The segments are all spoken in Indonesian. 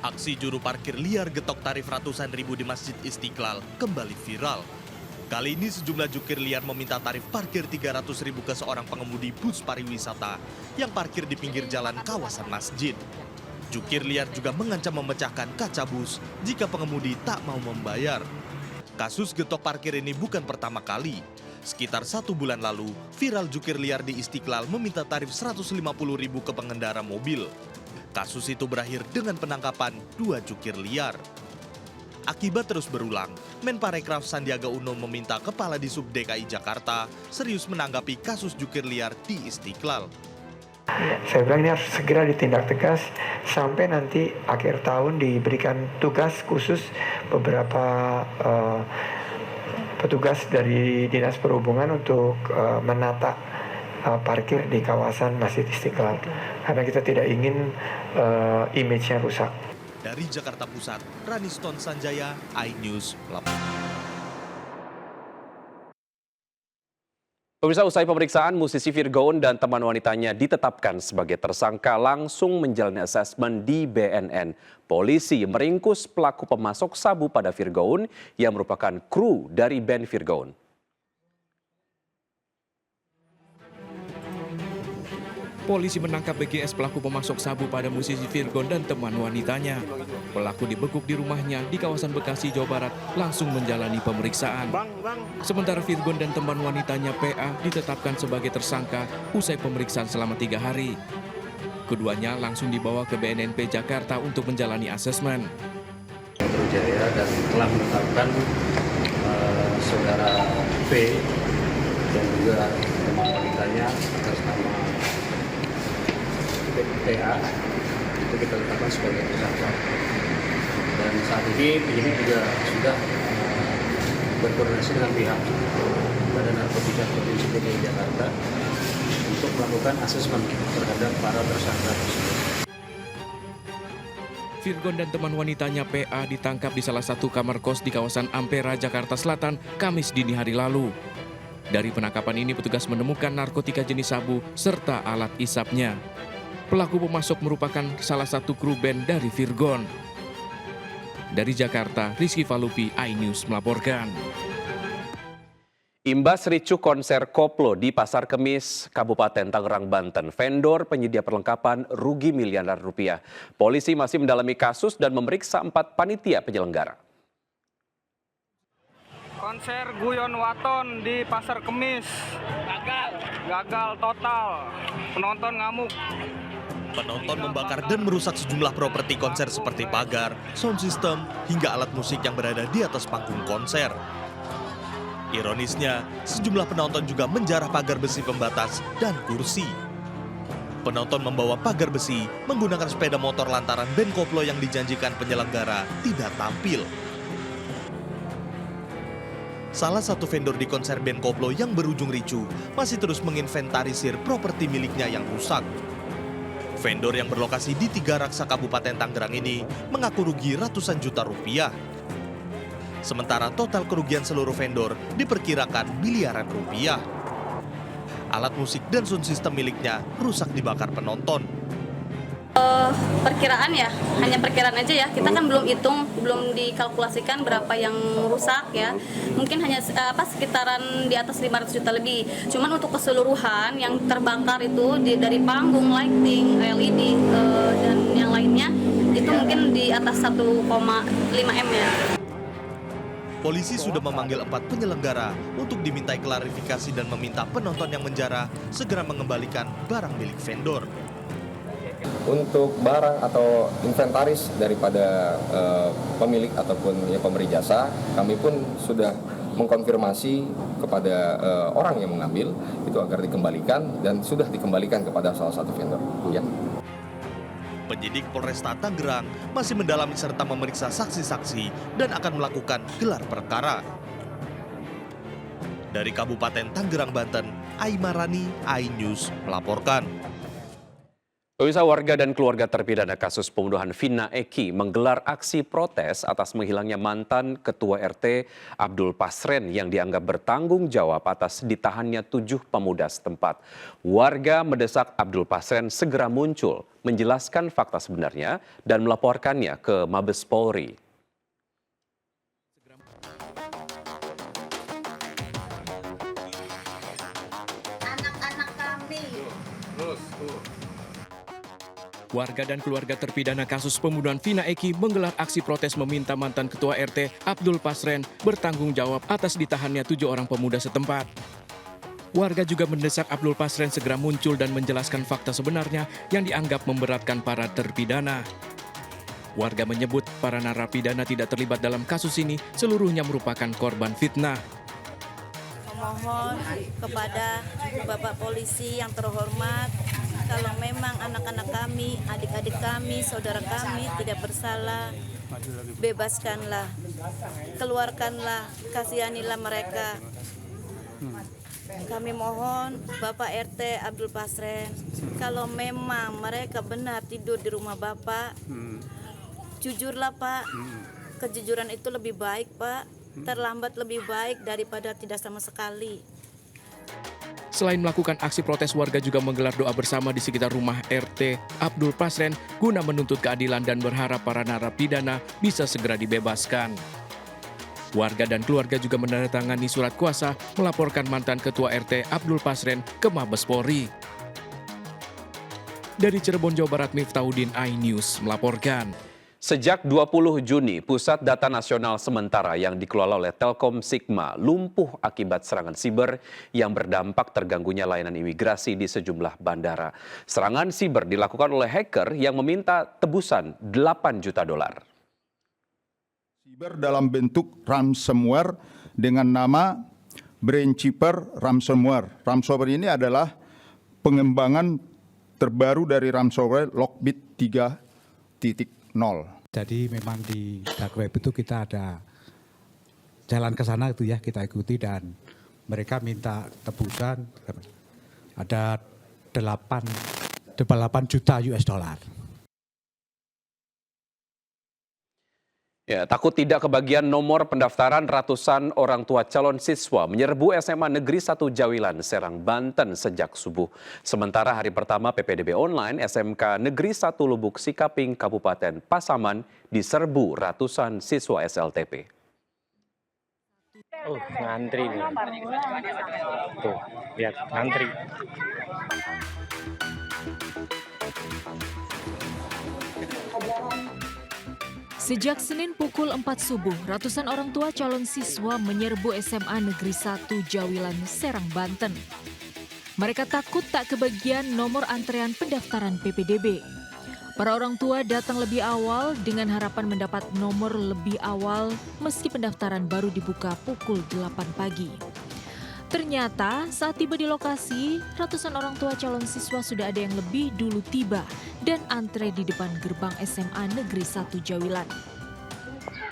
Aksi juru parkir liar getok tarif ratusan ribu di Masjid Istiqlal kembali viral. Kali ini sejumlah jukir liar meminta tarif parkir 300 ribu ke seorang pengemudi bus pariwisata yang parkir di pinggir jalan kawasan masjid. Jukir liar juga mengancam memecahkan kaca bus jika pengemudi tak mau membayar. Kasus getok parkir ini bukan pertama kali. Sekitar 1 bulan lalu, viral jukir liar di Istiqlal meminta tarif 150 ribu ke pengendara mobil. Kasus itu berakhir dengan penangkapan 2 jukir liar. Akibat terus berulang, Menparekraf Sandiaga Uno meminta Kepala Disub DKI Jakarta serius menanggapi kasus jukir liar di Istiqlal. Saya bilang ini harus segera ditindak tegas sampai nanti akhir tahun diberikan tugas khusus beberapa petugas dari Dinas Perhubungan untuk menata parkir di kawasan Masjid Istiqlal. Karena kita tidak ingin image-nya rusak. Dari Jakarta Pusat, Raniston Sanjaya, iNews melaporkan. Pemirsa, usai pemeriksaan, musisi Virgon dan teman wanitanya ditetapkan sebagai tersangka langsung menjalani asesmen di BNN. Polisi meringkus pelaku pemasok sabu pada Virgon yang merupakan kru dari band Virgon. Polisi menangkap BGS pelaku pemasok sabu pada musisi Virgon dan teman wanitanya. Pelaku dibekuk di rumahnya di kawasan Bekasi, Jawa Barat, langsung menjalani pemeriksaan. Sementara Virgon dan teman wanitanya PA ditetapkan sebagai tersangka usai pemeriksaan selama 3 hari. Keduanya langsung dibawa ke BNNP Jakarta untuk menjalani asesmen. Jaya dan telah menetapkan saudara V dan juga teman wanitanya atas nama PA itu kita tetapkan sebagai tersangka. Dan saat ini penyidik juga sudah berkoordinasi dengan pihak Badan Narkotika Provinsi DKI Jakarta untuk melakukan asesmen terhadap para tersangka tersebut. Virgon dan teman wanitanya PA ditangkap di salah satu kamar kos di kawasan Ampera, Jakarta Selatan, Kamis dini hari lalu. Dari penangkapan ini petugas menemukan narkotika jenis sabu serta alat isapnya. Pelaku pemasok merupakan salah satu kru band dari Virgon. Dari Jakarta, Rizky Falupi, iNews melaporkan. Imbas ricuh konser koplo di Pasar Kemis, Kabupaten Tangerang, Banten, vendor penyedia perlengkapan rugi miliaran rupiah. Polisi masih mendalami kasus dan memeriksa 4 panitia penyelenggara. Konser Guyon Waton di Pasar Kemis gagal total, penonton ngamuk. Penonton membakar dan merusak sejumlah properti konser seperti pagar, sound system, hingga alat musik yang berada di atas panggung konser. Ironisnya, sejumlah penonton juga menjarah pagar besi pembatas dan kursi. Penonton membawa pagar besi menggunakan sepeda motor lantaran band koplo yang dijanjikan penyelenggara tidak tampil. Salah satu vendor di konser band koplo yang berujung ricuh masih terus menginventarisir properti miliknya yang rusak. Vendor yang berlokasi di Tiga Raksa Kabupaten Tangerang ini mengaku rugi ratusan juta rupiah. Sementara total kerugian seluruh vendor diperkirakan miliaran rupiah. Alat musik dan sound system miliknya rusak dibakar penonton. Perkiraan ya, hanya perkiraan aja ya. Kita kan belum hitung, belum dikalkulasikan berapa yang rusak ya. Mungkin hanya sekitaran di atas 500 juta lebih. Cuman untuk keseluruhan yang terbakar itu dari panggung, lighting, LED dan yang lainnya itu mungkin di atas 1,5 M ya. Polisi sudah memanggil 4 penyelenggara untuk dimintai klarifikasi dan meminta penonton yang menjarah segera mengembalikan barang milik vendor. Untuk barang atau inventaris daripada pemilik ataupun pemberi jasa, kami pun sudah mengkonfirmasi kepada orang yang mengambil itu agar dikembalikan dan sudah dikembalikan kepada salah satu vendor. Ya. Penyidik Polresta Tangerang masih mendalami serta memeriksa saksi-saksi dan akan melakukan gelar perkara. Dari Kabupaten Tangerang, Banten, Aimarani, iNews melaporkan. Pemirsa, warga dan keluarga terpidana kasus pembunuhan Vina Eki menggelar aksi protes atas menghilangnya mantan Ketua RT Abdul Pasren yang dianggap bertanggung jawab atas ditahannya 7 pemuda setempat. Warga mendesak Abdul Pasren segera muncul, menjelaskan fakta sebenarnya dan melaporkannya ke Mabes Polri. Anak-anak kami. Warga dan keluarga terpidana kasus pembunuhan Vina Eki menggelar aksi protes meminta mantan Ketua RT Abdul Pasren bertanggung jawab atas ditahannya 7 orang pemuda setempat. Warga juga mendesak Abdul Pasren segera muncul dan menjelaskan fakta sebenarnya yang dianggap memberatkan para terpidana. Warga menyebut para narapidana tidak terlibat dalam kasus ini, seluruhnya merupakan korban fitnah. Memohon kepada Bapak Polisi yang terhormat, kalau memang anak-anak kami, adik-adik kami, saudara kami tidak bersalah, bebaskanlah, keluarkanlah, kasihanilah mereka. Kami mohon Bapak RT Abdul Pasren, kalau memang mereka benar tidur di rumah Bapak, jujurlah Pak, kejujuran itu lebih baik Pak, terlambat lebih baik daripada tidak sama sekali. Selain melakukan aksi protes, warga juga menggelar doa bersama di sekitar rumah RT Abdul Pasren guna menuntut keadilan dan berharap para narapidana bisa segera dibebaskan. Warga dan keluarga juga menandatangani surat kuasa melaporkan mantan Ketua RT Abdul Pasren ke Mabes Polri. Dari Cirebon, Jawa Barat, Miftahudin, iNews melaporkan. Sejak 20 Juni, Pusat Data Nasional Sementara yang dikelola oleh Telkom Sigma lumpuh akibat serangan siber yang berdampak terganggunya layanan imigrasi di sejumlah bandara. Serangan siber dilakukan oleh hacker yang meminta tebusan $8 juta. Siber dalam bentuk ransomware dengan nama Brainchipper Ransomware. Ransomware ini adalah pengembangan terbaru dari ransomware Lockbit 3.0. Jadi memang di dark web itu kita ada jalan ke sana itu ya, kita ikuti dan mereka minta tebusan ada 8 juta US dollar. Ya, takut tidak kebagian nomor pendaftaran, ratusan orang tua calon siswa menyerbu SMA Negeri 1 Jawilan, Serang, Banten sejak subuh. Sementara hari pertama PPDB online, SMK Negeri 1 Lubuk Sikaping, Kabupaten Pasaman diserbu ratusan siswa SLTP. Ngantri nih. Tuh, lihat ngantri. Sejak Senin pukul 4 subuh, ratusan orang tua calon siswa menyerbu SMA Negeri 1 Jawilan, Serang, Banten. Mereka takut tak kebagian nomor antrean pendaftaran PPDB. Para orang tua datang lebih awal dengan harapan mendapat nomor lebih awal meski pendaftaran baru dibuka pukul 8 pagi. Ternyata saat tiba di lokasi, ratusan orang tua calon siswa sudah ada yang lebih dulu tiba dan antre di depan gerbang SMA Negeri 1 Jawilan.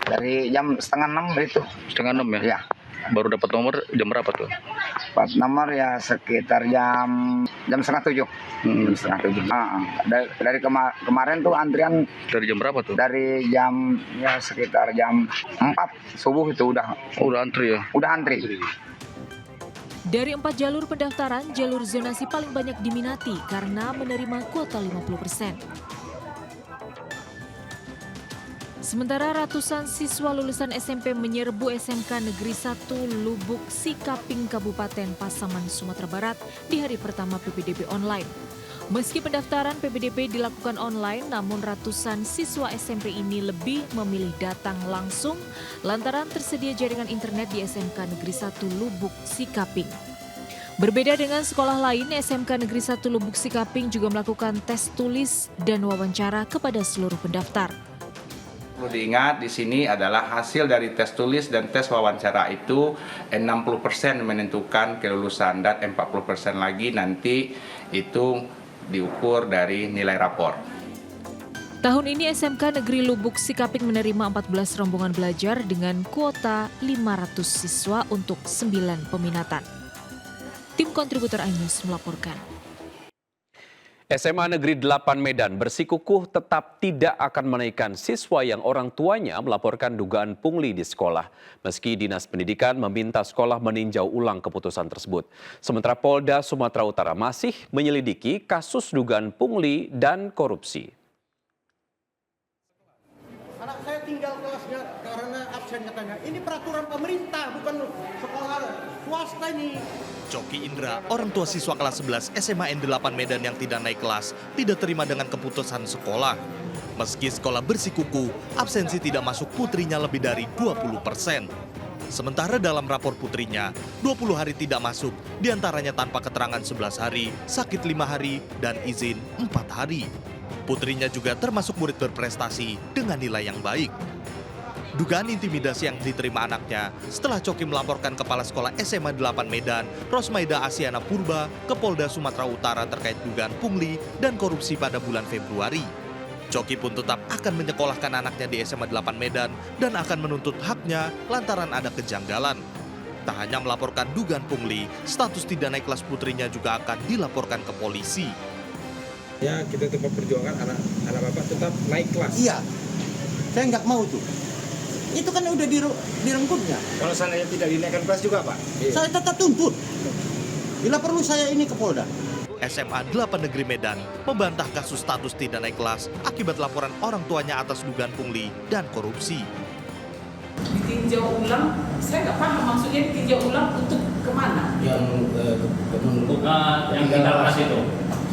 Dari jam 5:30 itu. 5:30 ya? Ya. Baru dapat nomor jam berapa tuh? Dapat nomor ya sekitar jam 6:30. Jam 6:30. Dari kemarin tuh antrian. Dari jam berapa tuh? Dari jam ya sekitar jam 4 subuh itu udah. Oh, udah antri ya? Udah antri. Dari 4 jalur pendaftaran, jalur zonasi paling banyak diminati karena menerima kuota 50%. Sementara ratusan siswa lulusan SMP menyerbu SMK Negeri 1 Lubuk Sikaping, Kabupaten Pasaman, Sumatera Barat di hari pertama PPDB online. Meski pendaftaran PPDB dilakukan online, namun ratusan siswa SMP ini lebih memilih datang langsung lantaran tersedia jaringan internet di SMK Negeri 1 Lubuk Sikaping. Berbeda dengan sekolah lain, SMK Negeri 1 Lubuk Sikaping juga melakukan tes tulis dan wawancara kepada seluruh pendaftar. Perlu diingat di sini adalah hasil dari tes tulis dan tes wawancara itu 60% menentukan kelulusan dan 40% lagi nanti itu diukur dari nilai rapor. Tahun ini SMK Negeri Lubuk Sikaping menerima 14 rombongan belajar dengan kuota 500 siswa untuk 9 peminatan. Tim kontributor iNews melaporkan. SMA Negeri 8 Medan bersikukuh tetap tidak akan menaikkan siswa yang orang tuanya melaporkan dugaan pungli di sekolah. Meski Dinas Pendidikan meminta sekolah meninjau ulang keputusan tersebut. Sementara Polda Sumatera Utara masih menyelidiki kasus dugaan pungli dan korupsi. Anak saya tinggal kelasnya karena absen katanya. Ini peraturan pemerintah, bukan sekolah swasta ini. Coki Indra, orang tua siswa kelas 11 SMA N8 Medan yang tidak naik kelas, tidak terima dengan keputusan sekolah. Meski sekolah bersikukuh, absensi tidak masuk putrinya lebih dari 20%. Sementara dalam rapor putrinya, 20 hari tidak masuk, diantaranya tanpa keterangan 11 hari, sakit 5 hari, dan izin 4 hari. Putrinya juga termasuk murid berprestasi dengan nilai yang baik. Dugaan intimidasi yang diterima anaknya setelah Coki melaporkan Kepala Sekolah SMA 8 Medan, Rosmaida Asiana Purba, ke Polda Sumatera Utara terkait dugaan pungli dan korupsi pada bulan Februari. Coki pun tetap akan menyekolahkan anaknya di SMA 8 Medan dan akan menuntut haknya lantaran ada kejanggalan. Tak hanya melaporkan dugaan pungli, status tidak naik kelas putrinya juga akan dilaporkan ke polisi. Ya, kita tetap perjuangkan anak Bapak tetap naik kelas. Iya, saya nggak mau tuh. Itu kan udah direnggut ya. Kalau seandainya tidak dinaikkan kelas juga, Pak? Saya tetap tuntut. Bila perlu saya ini ke Polda. SMA 8 Negeri Medan membantah kasus status tidak naik kelas akibat laporan orang tuanya atas dugaan pungli dan korupsi. Ditinjau ulang, saya nggak paham maksudnya ditinjau ulang untuk kemana? Yang tinggal kelas itu.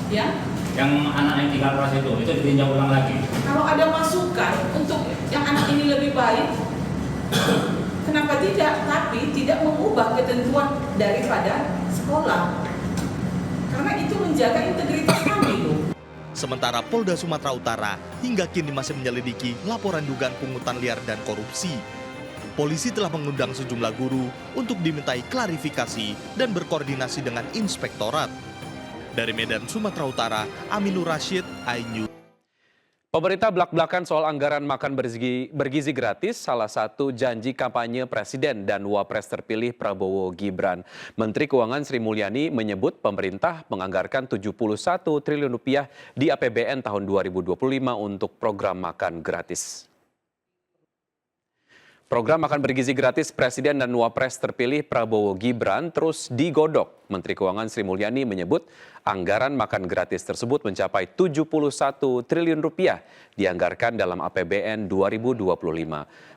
Ya? Yang anak yang tinggal kelas itu ditinjau ulang lagi. Kalau ada masukan untuk yang anak ini lebih baik, kenapa tidak? Tapi tidak mengubah ketentuan daripada sekolah. Karena itu menjaga integritas kami loh. Sementara Polda Sumatera Utara hingga kini masih menyelidiki laporan dugaan pungutan liar dan korupsi. Polisi telah mengundang sejumlah guru untuk dimintai klarifikasi dan berkoordinasi dengan inspektorat. Dari Medan, Sumatera Utara, Aminur Rashid, iNews. Pemerintah belak-belakan soal anggaran makan bergizi gratis, salah satu janji kampanye Presiden dan Wapres terpilih Prabowo Gibran. Menteri Keuangan Sri Mulyani menyebut pemerintah menganggarkan 71 triliun rupiah di APBN tahun 2025 untuk program makan gratis. Program makan bergizi gratis Presiden dan Wapres terpilih Prabowo Gibran terus digodok. Menteri Keuangan Sri Mulyani menyebut anggaran makan gratis tersebut mencapai 71 triliun rupiah dianggarkan dalam APBN 2025.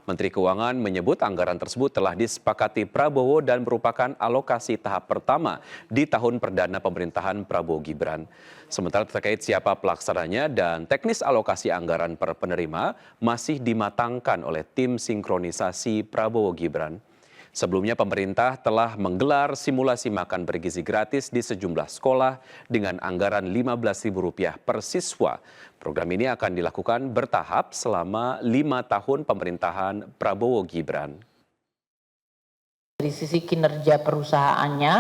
Menteri Keuangan menyebut anggaran tersebut telah disepakati Prabowo dan merupakan alokasi tahap pertama di tahun perdana pemerintahan Prabowo Gibran. Sementara terkait siapa pelaksananya dan teknis alokasi anggaran per penerima masih dimatangkan oleh tim sinkronisasi Prabowo Gibran. Sebelumnya pemerintah telah menggelar simulasi makan bergizi gratis di sejumlah sekolah dengan anggaran Rp15.000 per siswa. Program ini akan dilakukan bertahap selama 5 tahun pemerintahan Prabowo Gibran. Dari sisi kinerja perusahaannya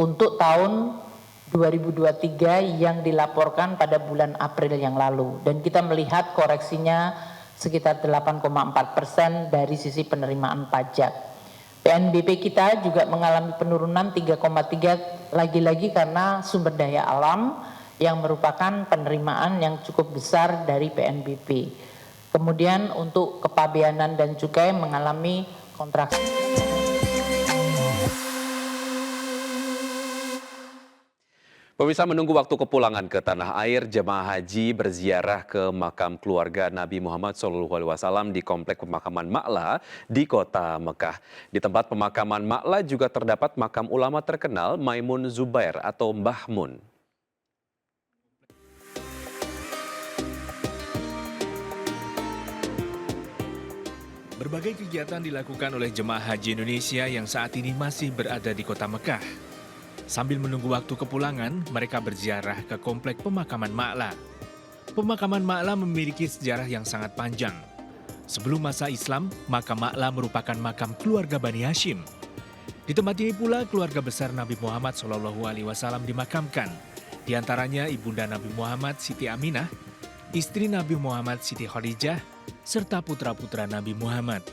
untuk tahun 2023 yang dilaporkan pada bulan April yang lalu. Dan kita melihat koreksinya sekitar 8,4% dari sisi penerimaan pajak. PNBP kita juga mengalami penurunan 3,3 lagi-lagi karena sumber daya alam yang merupakan penerimaan yang cukup besar dari PNBP. Kemudian untuk kepabeanan dan cukai mengalami kontraksi. Pemirsa, menunggu waktu kepulangan ke tanah air, jemaah haji berziarah ke makam keluarga Nabi Muhammad SAW di Komplek Pemakaman Ma'la di kota Mekah. Di tempat pemakaman Ma'la juga terdapat makam ulama terkenal Maimun Zubair atau Mbah Mun. Berbagai kegiatan dilakukan oleh jemaah haji Indonesia yang saat ini masih berada di kota Mekah. Sambil menunggu waktu kepulangan, mereka berziarah ke Komplek Pemakaman Ma'la. Pemakaman Ma'la memiliki sejarah yang sangat panjang. Sebelum masa Islam, makam Ma'la merupakan makam keluarga Bani Hashim. Di tempat ini pula keluarga besar Nabi Muhammad SAW dimakamkan. Di antaranya ibunda Nabi Muhammad Siti Aminah, istri Nabi Muhammad Siti Khadijah, serta putra-putra Nabi Muhammad.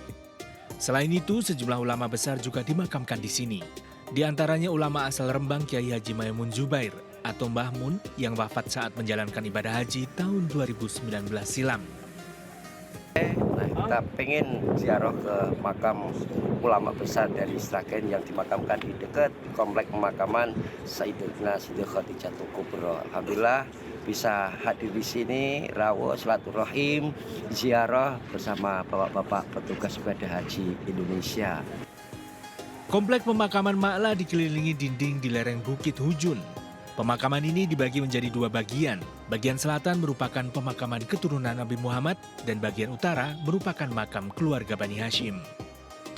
Selain itu, sejumlah ulama besar juga dimakamkan di sini. Di antaranya ulama asal Rembang Kiai Haji Maimun Zubair, atau Mbah Mun yang wafat saat menjalankan ibadah haji tahun 2019 silam. Kita pengen ziarah ke makam ulama besar dari Sragen yang dimakamkan di dekat komplek pemakaman Sayyidatina Siti Khadijah Kubro. Alhamdulillah bisa hadir di sini, rawuh silaturahim, ziarah bersama bapak-bapak petugas ibadah haji Indonesia. Komplek pemakaman Ma'la dikelilingi dinding di lereng Bukit Hujun. Pemakaman ini dibagi menjadi 2 bagian. Bagian selatan merupakan pemakaman keturunan Nabi Muhammad dan bagian utara merupakan makam keluarga Bani Hashim.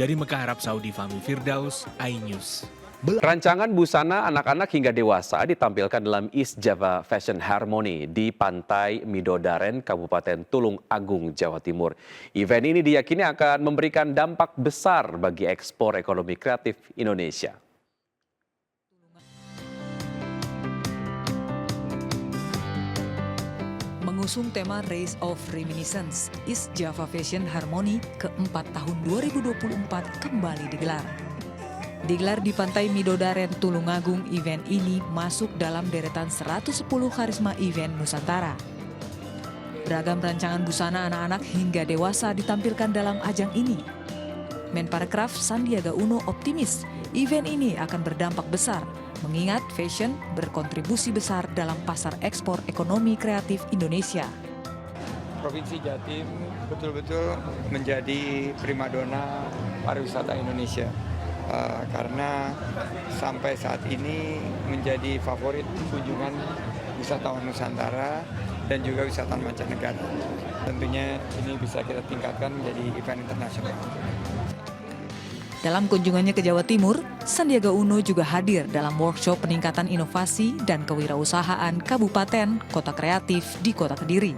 Dari Mekah, Arab Saudi, Fahmi Firdaus, iNews. Rancangan busana anak-anak hingga dewasa ditampilkan dalam East Java Fashion Harmony di Pantai Midodaren, Kabupaten Tulung Agung, Jawa Timur. Event ini diyakini akan memberikan dampak besar bagi ekspor ekonomi kreatif Indonesia. Mengusung tema Race of Reminiscence, East Java Fashion Harmony ke-4 tahun 2024 kembali digelar. Digelar di Pantai Midodaren, Tulungagung, event ini masuk dalam deretan 110 karisma event Nusantara. Beragam rancangan busana anak-anak hingga dewasa ditampilkan dalam ajang ini. Menparekraf Sandiaga Uno optimis event ini akan berdampak besar, mengingat fashion berkontribusi besar dalam pasar ekspor ekonomi kreatif Indonesia. Provinsi Jatim betul-betul menjadi primadona pariwisata Indonesia. Karena sampai saat ini menjadi favorit kunjungan wisatawan Nusantara dan juga wisatawan mancanegara. Tentunya ini bisa kita tingkatkan menjadi event internasional. Dalam kunjungannya ke Jawa Timur, Sandiaga Uno juga hadir dalam workshop peningkatan inovasi dan kewirausahaan kabupaten kota kreatif di Kota Kediri.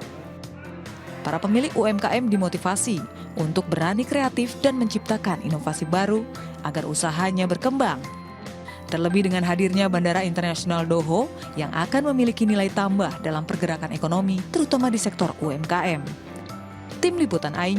Para pemilik UMKM dimotivasi untuk berani kreatif dan menciptakan inovasi baru agar usahanya berkembang. Terlebih dengan hadirnya Bandara Internasional Doho yang akan memiliki nilai tambah dalam pergerakan ekonomi, terutama di sektor UMKM. Tim Liputan iNews.